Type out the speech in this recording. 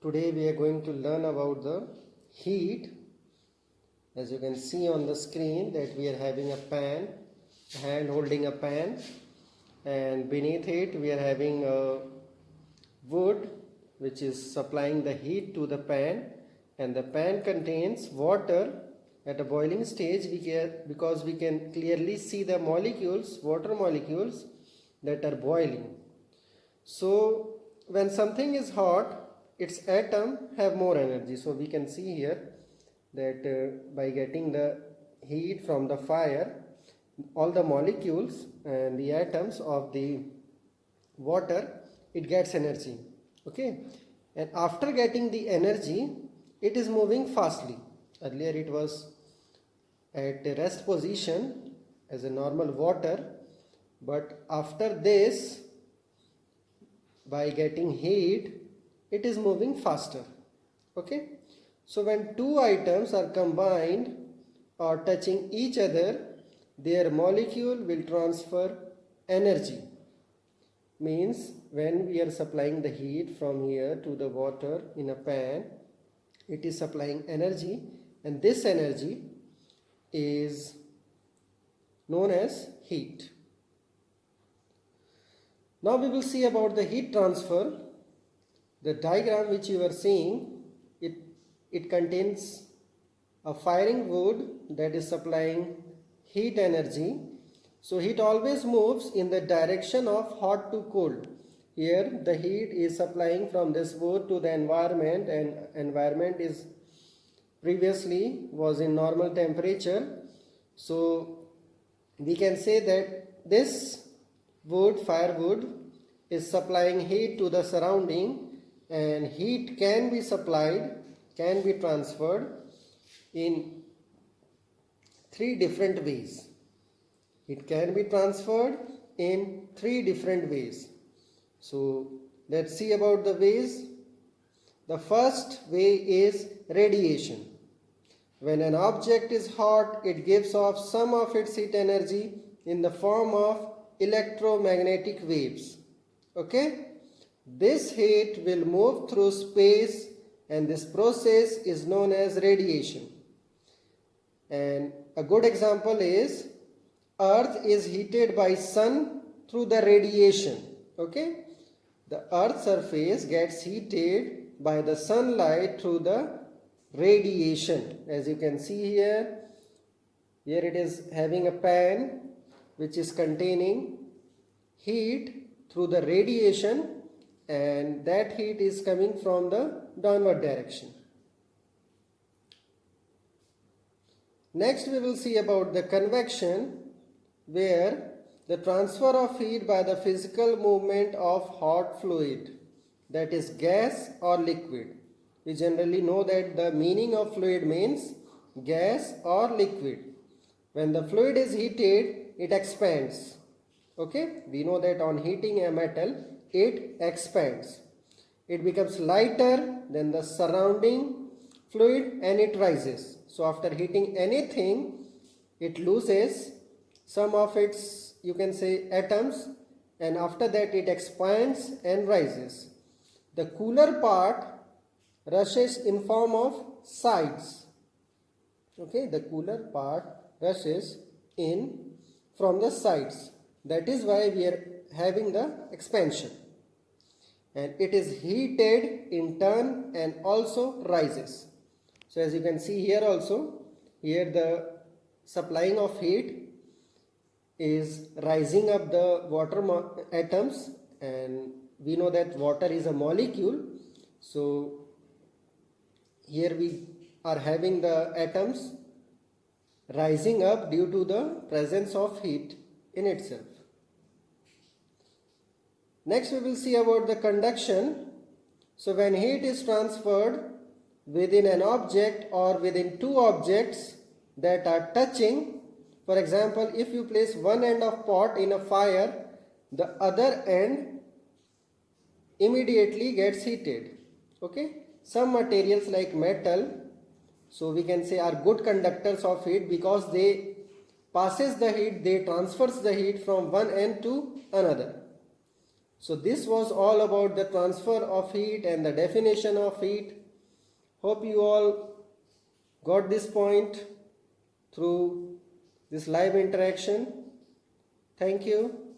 Today we are going to learn about the heat. As you can see on the screen that we are having a pan, a hand holding a pan, and beneath it we are having a wood which is supplying the heat to the pan, and the pan contains water at a boiling stage because we can clearly see the molecules, water molecules that are boiling. So when something is hot, its atom have more energy. So we can see here that by getting the heat from the fire, all the molecules and the atoms of the water, it gets energy. Okay, and after getting the energy, it is moving fastly. Earlier it was at a rest position as a normal water, but after this, by getting heat, it is moving faster. Okay, so when two items are combined or touching each other, their molecule will transfer energy. Means when we are supplying the heat from here to the water in a pan, it is supplying energy, and this energy is known as heat. Now we will see about the heat transfer. The diagram which you are seeing, it contains a firing wood that is supplying heat energy. So heat always moves in the direction of hot to cold. Here the heat is supplying from this wood to the environment, and environment is previously was in normal temperature. So we can say that this wood, firewood, is supplying heat to the surrounding, and heat can be supplied, can be transferred in three different ways. It can be transferred in three different ways. So let's see about the ways. The first way is radiation. When an object is hot, it gives off some of its heat energy in the form of electromagnetic waves. Okay? This heat will move through space, and this process is known as radiation. And a good example is Earth is heated by sun through the radiation. Okay? The Earth's surface gets heated by the sunlight through the radiation. As you can see here it is having a pan which is containing heat through the radiation, and that heat is coming from the downward direction. Next we will see about the convection, where the transfer of heat by the physical movement of hot fluid, that is gas or liquid. We generally know that the meaning of fluid means gas or liquid. When the fluid is heated, it expands. Okay, we know that on heating a metal, it expands. It becomes lighter than the surrounding fluid and it rises. So after heating anything, it loses some of its, you can say, atoms, and after that it expands and rises. The cooler part rushes in form of sides. Okay, the cooler part rushes in from the sides. That is why we are having the expansion, and it is heated in turn and also rises. So as you can see here also, here the supplying of heat is rising up the water atoms, and we know that water is a molecule. So here we are having the atoms rising up due to the presence of heat in itself. Next we will see about the conduction. So when heat is transferred within an object or within two objects that are touching, for example, if you place one end of pot in a fire, the other end immediately gets heated. Okay, some materials like metal, so we can say, are good conductors of heat because they passes the heat, they transfers the heat from one end to another. So this was all about the transfer of heat and the definition of heat. Hope you all got this point through this live interaction. Thank you.